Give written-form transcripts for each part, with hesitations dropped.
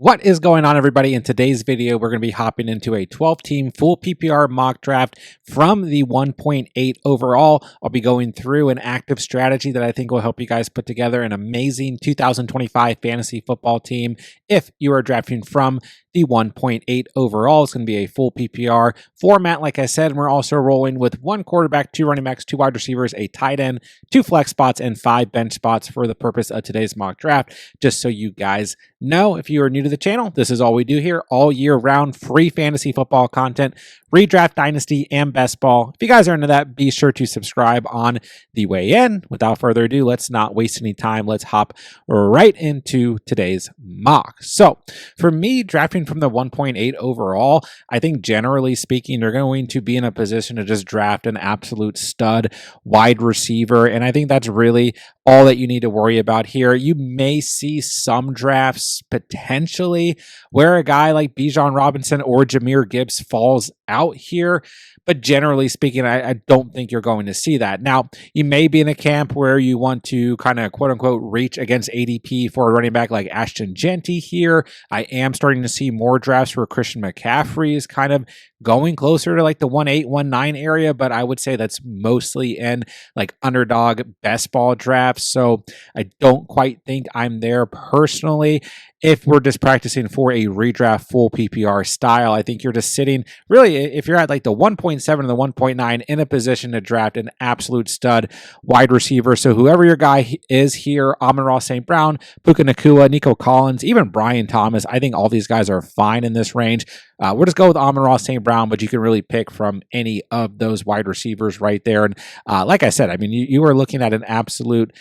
What is going on, everybody? In today's video, we're going to be hopping into a 12-team full PPR mock draft from the 1.8 overall. I'll be going through an active strategy that I think will help you guys put together an amazing 2025 fantasy football team if you are drafting from the 1.8 overall. It's going to be a full PPR format, like I said, and we're also rolling with one quarterback, two running backs, two wide receivers, a tight end, two flex spots, and five bench spots for the purpose of today's mock draft. Just so you guys know, if you are new to the channel, this is all we do here all year round, free fantasy football content, redraft, dynasty, and best ball. If you guys are into that, be sure to subscribe on the way in. Without further ado, let's not waste any time. Let's hop right into today's mock. So for me, drafting from the 1.8 overall, I think generally speaking, you're going to be in a position to just draft an absolute stud wide receiver. And I think that's really all that you need to worry about here. You may see some drafts potentially where a guy like Bijan Robinson or Jahmyr Gibbs falls out here, but generally speaking, I don't think you're going to see that. Now, you may be in a camp where you want to kind of quote unquote reach against ADP for a running back like Ashton Jeanty here. I am starting to see more drafts where Christian McCaffrey is kind of going closer to like the 1.8, 1.9 area, but I would say that's mostly in like underdog best ball drafts. So I don't quite think I'm there personally. If we're just practicing for a redraft full PPR style, I think you're just sitting really, if you're at like the 1.7 and the 1.9 in a position to draft an absolute stud wide receiver. So whoever your guy is here, Amon-Ra St. Brown, Puka Nacua, Nico Collins, even Brian Thomas, I think all these guys are fine in this range. We'll just go with Amon-Ra St. Brown, but you can really pick from any of those wide receivers right there. And like I said, I mean, you are looking at an absolute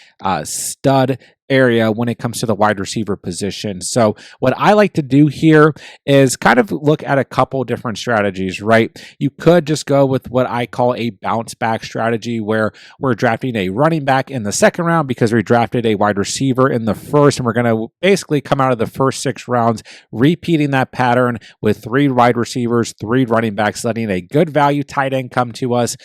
stud area when it comes to the wide receiver position. So what I like to do here is kind of look at a couple different strategies, right? You could just go with what I call a bounce back strategy where we're drafting a running back in the second round because we drafted a wide receiver in the first, and we're going to basically come out of the first 6 rounds repeating that pattern with 3 wide receivers, 3 running backs, letting a good value tight end come to us,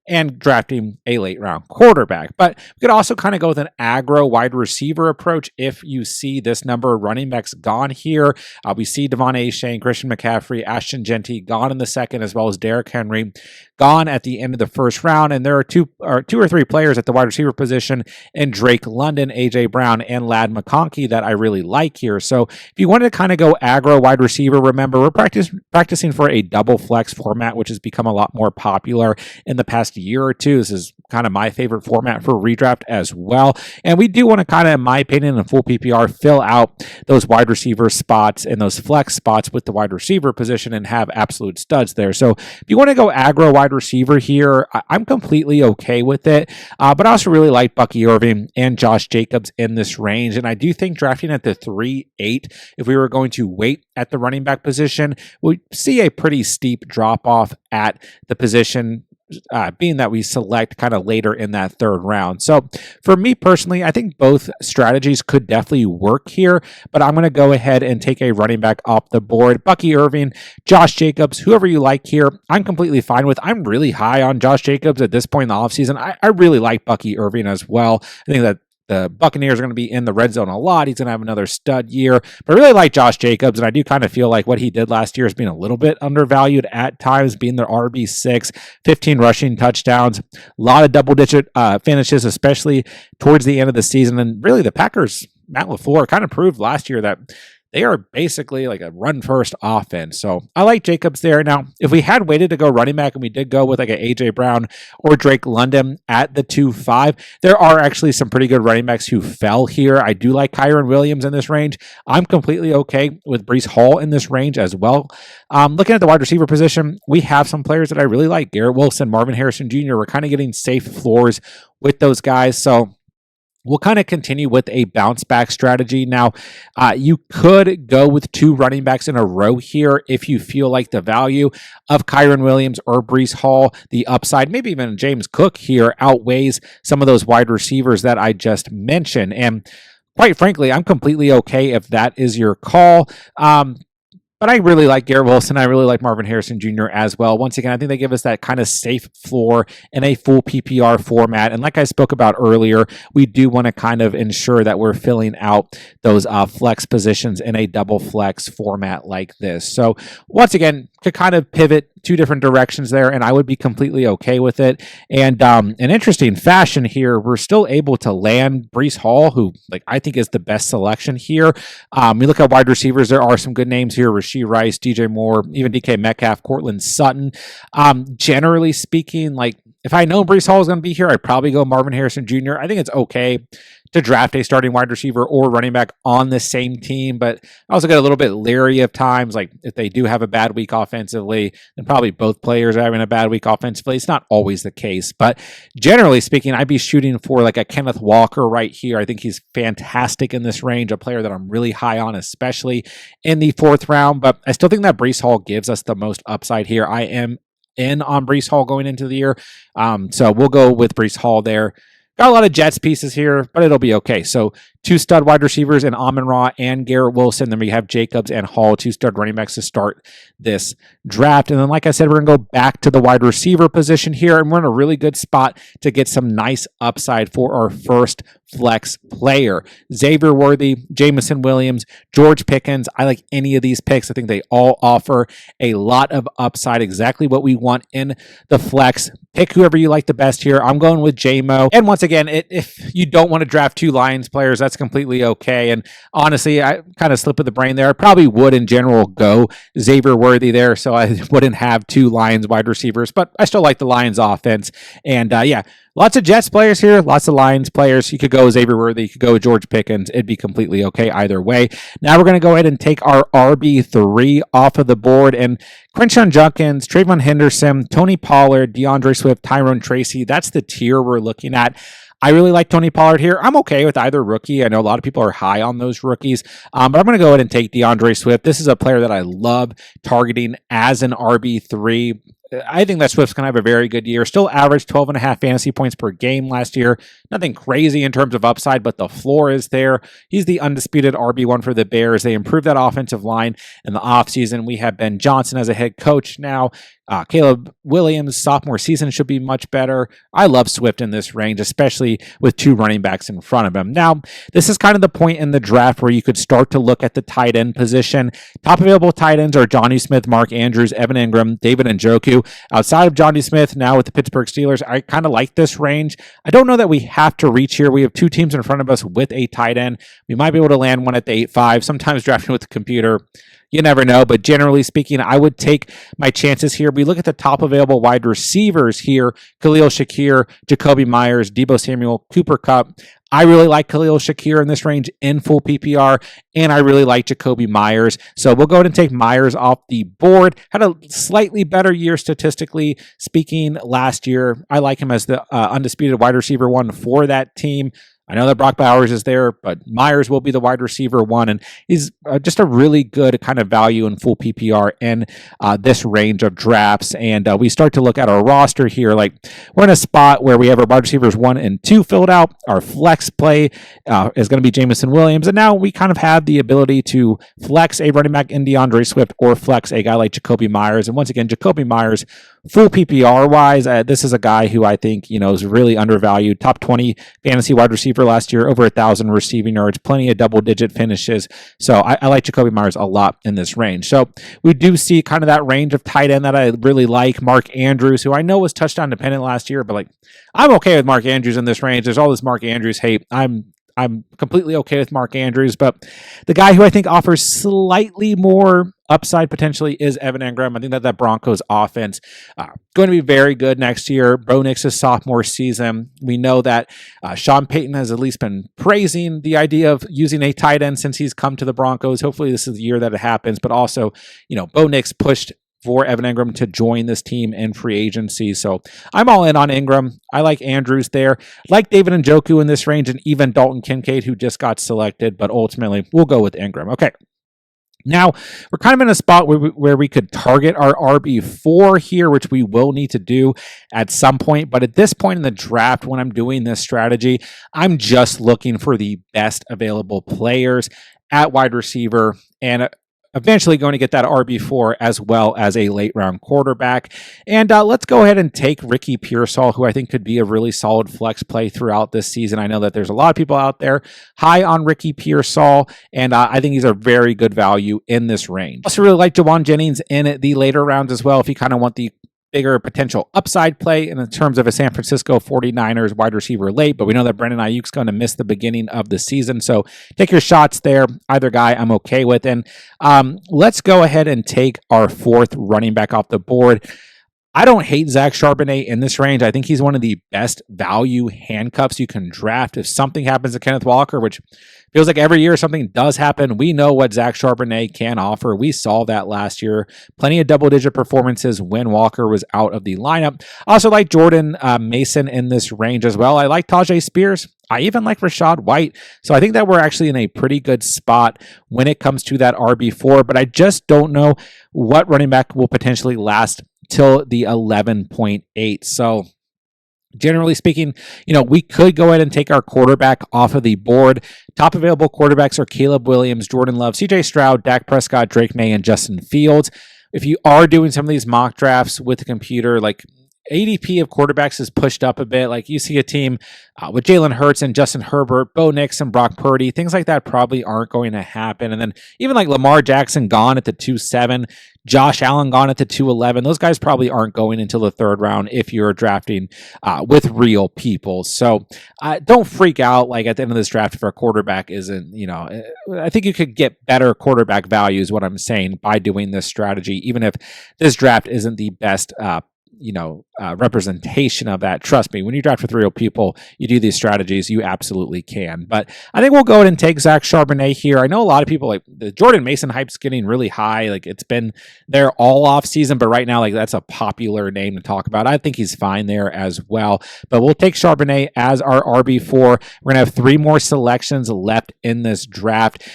and drafting a late round quarterback. But we could also kind of go with an aggro wide receiver approach if you see this number of running backs gone here. We see Devon Achane, Christian McCaffrey, Ashton Jeanty gone in the second, as well as Derrick Henry gone at the end of the first round. And there are two or three players at the wide receiver position in Drake London, AJ Brown, and Ladd McConkey that I really like here. So if you wanted to kind of go aggro wide receiver, remember we're practicing for a double flex format, which has become a lot more popular in the past year or two. This is kind of my favorite format for redraft as well. And we do want to kind of, in my opinion, in full PPR, fill out those wide receiver spots and those flex spots with the wide receiver position and have absolute studs there. So if you want to go aggro wide receiver here, I'm completely okay with it. But I also really like Bucky Irving and Josh Jacobs in this range. And I do think drafting at the 3-8, if we were going to wait at the running back position, we see a pretty steep drop off at the position, being that we select kind of later in that third round. So for me personally, I think both strategies could definitely work here, but I'm going to go ahead and take a running back off the board. Bucky Irving, Josh Jacobs, whoever you like here, I'm completely fine with. I'm really high on Josh Jacobs at this point in the offseason. I really like Bucky Irving as well. I think that the Buccaneers are going to be in the red zone a lot. He's going to have another stud year. But I really like Josh Jacobs, and I do kind of feel like what he did last year is being a little bit undervalued at times, being their RB6, 15 rushing touchdowns, a lot of double-digit finishes, especially towards the end of the season. And really, the Packers, Matt LaFleur, kind of proved last year that they are basically like a run-first offense. So I like Jacobs there. Now, if we had waited to go running back and we did go with like an A.J. Brown or Drake London at the 2-5, there are actually some pretty good running backs who fell here. I do like Kyren Williams in this range. I'm completely okay with Breece Hall in this range as well. Looking at the wide receiver position, we have some players that I really like. Garrett Wilson, Marvin Harrison Jr. We're kind of getting safe floors with those guys. So we'll kind of continue with a bounce back strategy. Now, you could go with 2 running backs in a row here if you feel like the value of Kyren Williams or Breece Hall, the upside, maybe even James Cook here, outweighs some of those wide receivers that I just mentioned. And quite frankly, I'm completely okay if that is your call. But I really like Garrett Wilson. I really like Marvin Harrison Jr. as well. Once again, I think they give us that kind of safe floor in a full PPR format. And like I spoke about earlier, we do want to kind of ensure that we're filling out those flex positions in a double flex format like this. So once again, could kind of pivot two different directions there, and I would be completely okay with it. And an interesting fashion here, we're still able to land Breece Hall, who I think is the best selection here. We look at wide receivers, there are some good names here: Rashee Rice, DJ Moore, even DK Metcalf, Cortland Sutton. Generally speaking, if I know Breece Hall is going to be here, I'd probably go Marvin Harrison Jr. I think it's okay to draft a starting wide receiver or running back on the same team, but I also get a little bit leery of times, if they do have a bad week offensively, then probably both players are having a bad week offensively. It's not always the case, but generally speaking, I'd be shooting for a Kenneth Walker right here. I think he's fantastic in this range, a player that I'm really high on, especially in the 4th round, but I still think that Breece Hall gives us the most upside here. I am in on Breece Hall going into the year, so we'll go with Breece Hall there. Got a lot of Jets pieces here, but it'll be okay. So 2 stud wide receivers in Amon-Ra and Garrett Wilson. Then we have Jacobs and Hall, 2 stud running backs to start this draft. And then, like I said, we're going to go back to the wide receiver position here, and we're in a really good spot to get some nice upside for our first flex player. Xavier Worthy, Jameson Williams, George Pickens. I like any of these picks. I think they all offer a lot of upside, exactly what we want in the flex. Pick whoever you like the best here. I'm going with J-Mo. And once again, if you don't want to draft 2 Lions players, that's completely okay. And honestly, I kind of slip of the brain there. I probably would in general go Xavier Worthy there, so I wouldn't have 2 Lions wide receivers, but I still like the Lions offense. And yeah, lots of Jets players here, lots of Lions players. You could go Xavier Worthy, you could go George Pickens. It'd be completely okay either way. Now we're going to go ahead and take our RB3 off of the board, and Quinshon Judkins, Trayvon Henderson, Tony Pollard, DeAndre Swift, Tyrone Tracy. That's the tier we're looking at. I really like Tony Pollard here. I'm okay with either rookie. I know a lot of people are high on those rookies, but I'm going to go ahead and take DeAndre Swift. This is a player that I love targeting as an RB3. I think that Swift's going to have a very good year. Still averaged 12.5 fantasy points per game last year. Nothing crazy in terms of upside, but the floor is there. He's the undisputed RB1 for the Bears. They improved that offensive line in the offseason. We have Ben Johnson as a head coach now. Caleb Williams' sophomore season should be much better. I love Swift in this range, especially with 2 running backs in front of him. Now, this is kind of the point in the draft where you could start to look at the tight end position. Top available tight ends are Johnny Smith, Mark Andrews, Evan Ingram, David Njoku. Outside of Johnny Smith, now with the Pittsburgh Steelers, I kind of like this range. I don't know that we have to reach here. We have 2 teams in front of us with a tight end. We might be able to land one at the 8-5. Sometimes drafting with the computer, you never know, but generally speaking, I would take my chances here. We look at the top available wide receivers here: Khalil Shakir, Jacoby Myers, Deebo Samuel, Cooper Kupp. I really like Khalil Shakir in this range in full PPR, and I really like Jacoby Myers. So we'll go ahead and take Myers off the board. Had a slightly better year statistically speaking last year. I like him as the undisputed wide receiver 1 for that team. I know that Brock Bowers is there, but Myers will be the wide receiver 1, and he's just a really good kind of value in full PPR in this range of drafts. And we start to look at our roster here. We're in a spot where we have our wide receivers 1 and 2 filled out. Our flex play is going to be Jameson Williams, and now we kind of have the ability to flex a running back in DeAndre Swift or flex a guy like Jacoby Myers. And once again, Jacoby Myers, full PPR wise, this is a guy who I think is really undervalued. Top 20 fantasy wide receiver last year, over 1,000 receiving yards, plenty of double-digit finishes. So I like Jacoby Myers a lot in this range. So we do see kind of that range of tight end that I really like. Mark Andrews, who I know was touchdown dependent last year, but I'm okay with Mark Andrews in this range. There's all this Mark Andrews hate. I'm completely okay with Mark Andrews, but the guy who I think offers slightly more upside potentially is Evan Ingram. I think that Broncos offense going to be very good next year. Bo Nix's sophomore season. We know that Sean Payton has at least been praising the idea of using a tight end since he's come to the Broncos. Hopefully this is the year that it happens, but also, Bo Nix pushed for Evan Ingram to join this team in free agency. So I'm all in on Ingram. I like Andrews there. Like David Njoku in this range, and even Dalton Kincaid, who just got selected, but ultimately we'll go with Ingram. Okay. Now, we're kind of in a spot where we could target our RB4 here, which we will need to do at some point. But at this point in the draft, when I'm doing this strategy, I'm just looking for the best available players at wide receiver. And eventually going to get that RB4 as well as a late round quarterback. And let's go ahead and take Ricky Pearsall, who I think could be a really solid flex play throughout this season. I know that there's a lot of people out there high on Ricky Pearsall, and I think he's a very good value in this range. I also really like Jawan Jennings in the later rounds as well, if you kind of want the bigger potential upside play in terms of a San Francisco 49ers wide receiver late, but we know that Brandon Ayuk's going to miss the beginning of the season, so take your shots there. Either guy I'm okay with. And let's go ahead and take our fourth running back off the board. I don't hate Zach Charbonnet in this range. I think he's one of the best value handcuffs you can draft. If something happens to Kenneth Walker, which feels like every year something does happen, we know what Zach Charbonnet can offer. We saw that last year. Plenty of double-digit performances when Walker was out of the lineup. I also like Jordan Mason in this range as well. I like Tajay Spears. I even like Rachaad White. So I think that we're actually in a pretty good spot when it comes to that RB4, but I just don't know what running back will potentially last till the 11.8. So generally speaking, we could go ahead and take our quarterback off of the board. Top available quarterbacks are Caleb Williams, Jordan Love, CJ Stroud, Dak Prescott, Drake May, and Justin Fields. If you are doing some of these mock drafts with the computer, like ADP of quarterbacks is pushed up a bit. Like you see a team with Jalen Hurts and Justin Herbert, Bo Nix and Brock Purdy, things like that probably aren't going to happen. And then even like Lamar Jackson gone at the 2-7, Josh Allen gone at the 2-11. Those guys probably aren't going until the third round if you're drafting with real people. So don't freak out like at the end of this draft if our quarterback isn't, I think you could get better quarterback value is what I'm saying by doing this strategy, even if this draft isn't the best representation of that. Trust me, when you draft with real people, you do these strategies, you absolutely can. But I think we'll go ahead and take Zach Charbonnet here. I know a lot of people like the Jordan Mason hype's getting really high. Like it's been there all off season, but right now, like that's a popular name to talk about. I think he's fine there as well. But we'll take Charbonnet as our RB4. We're gonna have 3 more selections left in this draft.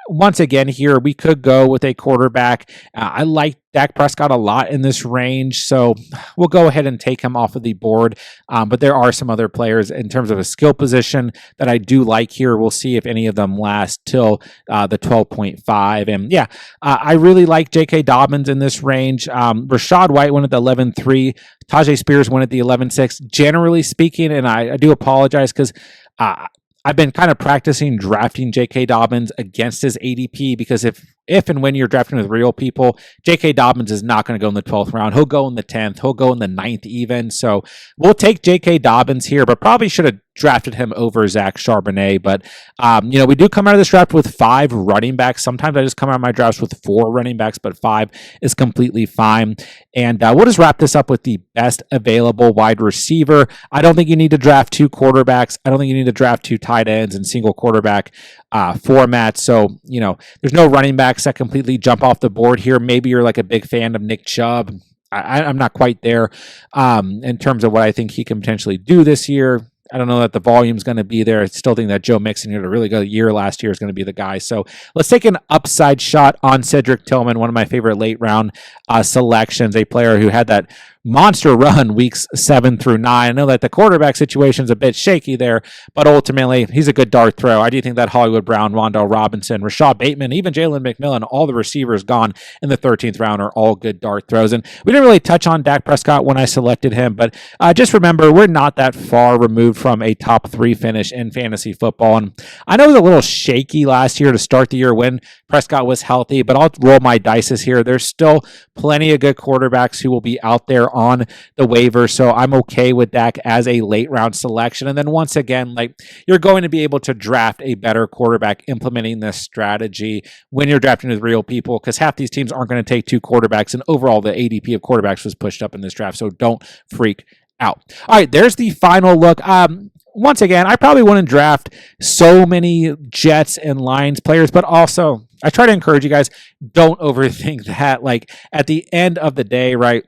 Once again here, we could go with a quarterback. I like Dak Prescott a lot in this range, so we'll go ahead and take him off of the board. But there are some other players in terms of a skill position that I do like here. We'll see if any of them last till the 12.5. And yeah, I really like J.K. Dobbins in this range. Rachaad White went at the 11.3. Tajay Spears went at the 11.6. Generally speaking, and I do apologize because I've been kind of practicing drafting J.K. Dobbins against his ADP because if and when you're drafting with real people, J.K. Dobbins is not going to go in the 12th round. He'll go in the 10th. He'll go in the 9th even. So we'll take J.K. Dobbins here, but probably should have drafted him over Zach Charbonnet. But, we do come out of this draft with 5 running backs. Sometimes I just come out of my drafts with 4 running backs, but 5 is completely fine. And we'll just wrap this up with the best available wide receiver. I don't think you need to draft 2 quarterbacks. I don't think you need to draft 2 tight ends in single quarterback format. So, there's no running backs that completely jump off the board here. Maybe you're like a big fan of Nick Chubb. I'm not quite there in terms of what I think he can potentially do this year. I don't know that the volume's going to be there. I still think that Joe Mixon, who had a really good year last year, is going to be the guy. So let's take an upside shot on Cedric Tillman, one of my favorite late round selections, a player who had that monster run weeks 7 through 9. I know that the quarterback situation's a bit shaky there, but ultimately he's a good dart throw. I do think that Hollywood Brown, Wan'Dale Robinson, Rashad Bateman, even Jalen McMillan, all the receivers gone in the 13th round are all good dart throws. And we didn't really touch on Dak Prescott when I selected him, but just remember, we're not that far removed from a top 3 finish in fantasy football. And I know it was a little shaky last year to start the year when Prescott was healthy, but I'll roll my dices here. There's still plenty of good quarterbacks who will be out there on the waiver, so I'm okay with Dak as a late round selection. And then once again, like, you're going to be able to draft a better quarterback implementing this strategy when you're drafting with real people, because half these teams aren't going to take 2 quarterbacks, and overall the ADP of quarterbacks was pushed up in this draft, so don't freak out. All right, there's the final look. Once again, I probably wouldn't draft so many Jets and Lions players, but also I try to encourage you guys, don't overthink that. Like, at the end of the day, right,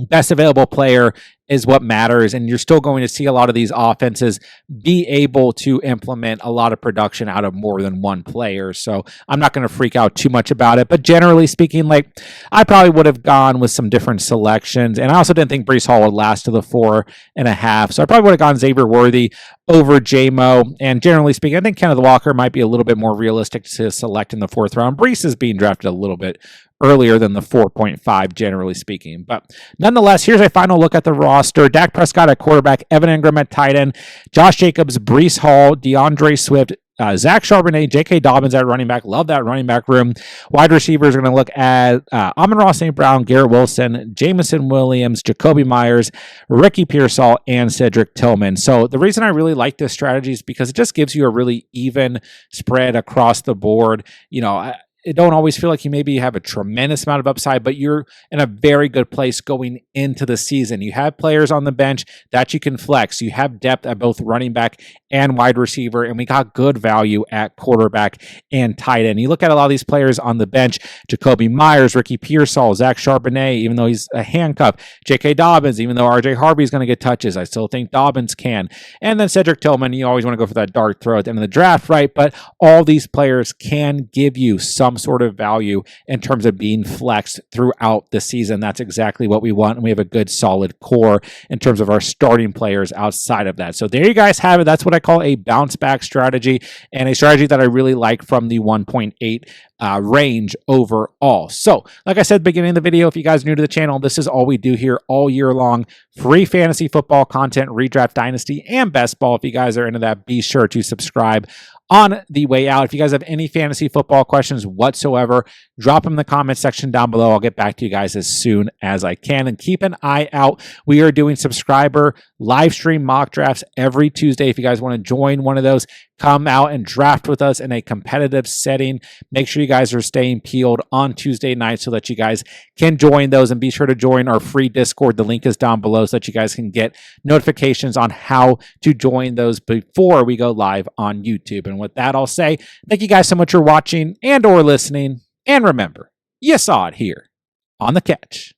best available player is what matters. And you're still going to see a lot of these offenses be able to implement a lot of production out of more than one player. So I'm not going to freak out too much about it. But generally speaking, like, I probably would have gone with some different selections. And I also didn't think Breece Hall would last to the 4.5. So I probably would have gone Xavier Worthy over JMO. And generally speaking, I think Kenneth Walker might be a little bit more realistic to select in the 4th round. Breece is being drafted a little bit earlier than the 4.5, generally speaking. But nonetheless, here's a final look at the roster. Dak Prescott at quarterback, Evan Ingram at tight end, Josh Jacobs, Breece Hall, DeAndre Swift, Zach Charbonnet, J.K. Dobbins at running back. Love that running back room. Wide receivers are going to look at Amon-Ra St. Brown, Garrett Wilson, Jameson Williams, Jacoby Myers, Ricky Pearsall, and Cedric Tillman. So the reason I really like this strategy is because it just gives you a really even spread across the board. You know, it don't always feel like you maybe have a tremendous amount of upside, but you're in a very good place going into the season. You have players on the bench that you can flex. You have depth at both running back and wide receiver, and we got good value at quarterback and tight end. You look at a lot of these players on the bench, Jacoby Myers, Ricky Pearsall, Zach Charbonnet, even though he's a handcuff, J.K. Dobbins, even though R.J. Harvey's going to get touches, I still think Dobbins can. And then Cedric Tillman, you always want to go for that dart throw at the end of the draft, right? But all these players can give you some sort of value in terms of being flexed throughout the season. That's exactly what we want, and we have a good solid core in terms of our starting players outside of that. So there you guys have it. That's what I call a bounce back strategy, and a strategy that I really like from the 1.8 range overall. So like I said at the beginning of the video, if you guys are new to the channel, this is all we do here all year long. Free fantasy football content, redraft, dynasty, and best ball. If you guys are into that, be sure to subscribe on the way out. If you guys have any fantasy football questions whatsoever, drop them in the comment section down below. I'll get back to you guys as soon as I can. And keep an eye out. We are doing subscriber live stream mock drafts every Tuesday. If you guys want to join one of those, come out and draft with us in a competitive setting. Make sure you guys are staying peeled on Tuesday night so that you guys can join those, and be sure to join our free Discord. The link is down below so that you guys can get notifications on how to join those before we go live on YouTube. And with that, I'll say thank you guys so much for watching and or listening. And remember, you saw it here on The Catch.